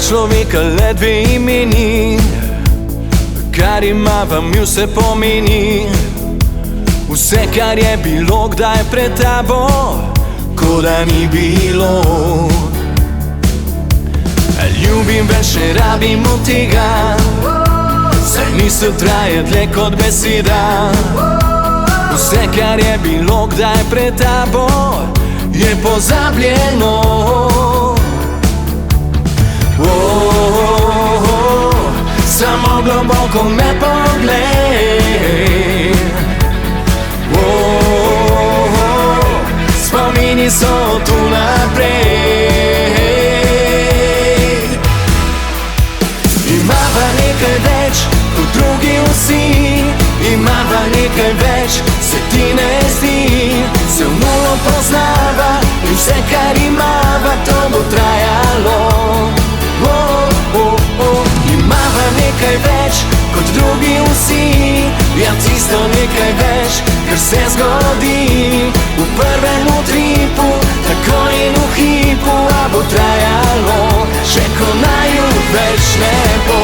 človeka le dve imeni, kar ima vam ju se pomeni. Vse, kar je bilo kdaj pred tabo, ko da ni bilo. Ljubim več, ne rabim od tega, saj misel traje dlje kot beseda. Vse, kar je bilo kdaj pred tabo, je pozabljeno. Samo globoko me poglej, spomini so tu naprej. Imava nekaj več kot drugi vsi, imava nekaj več, se ti ne zdi. Se v nulo poznava in vse, kar imava, to bo trajalo. Imava nekaj več kot drugi vsi, ja, tisto nekaj več, kar se zgodi v prvem utripu, takoj in v hipu. A bo trajalo, še ko naju več ne bo.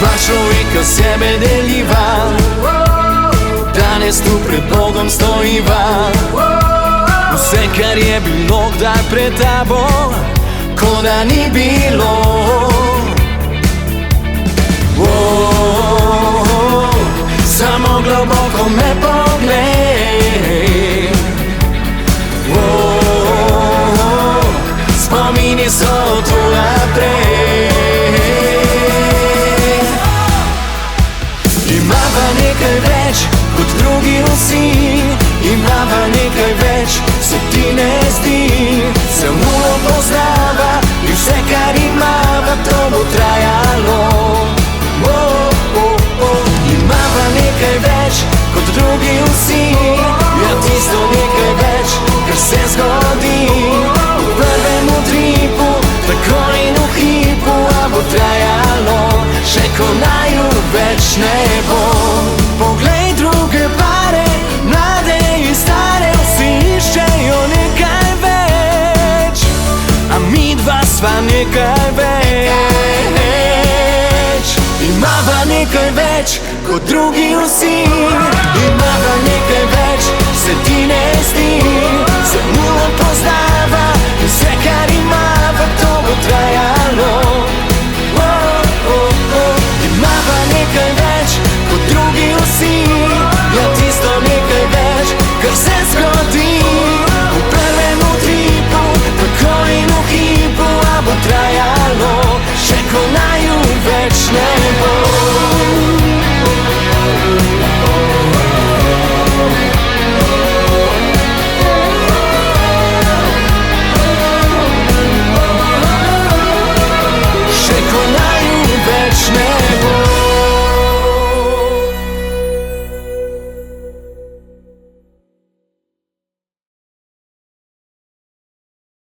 Dva človeka sebe deliva, danes tu pred Bogom stojiva. Vse, kar je bilo kdaj pred tabo, ko da ni bilo. Samo globoko me poglej, spomini so tu naprej. Imava nekaj več kot drugi vsi, imava nekaj več, se ti ne zdi. Se v nulo poznava in vse, kar imava, to bo trajalo. Imava nekaj več kot drugi vsi, ja, tisto nekaj več, kar se zgodi v prvem utripu, takoj in v hipu. A bo trajalo, še ko naju več ne bo. Poglej druge pare, mlade in stare, vsi iščejo nekaj več, a midva sva nekaj več. Imava nekaj več kot drugi vsi, imava nekaj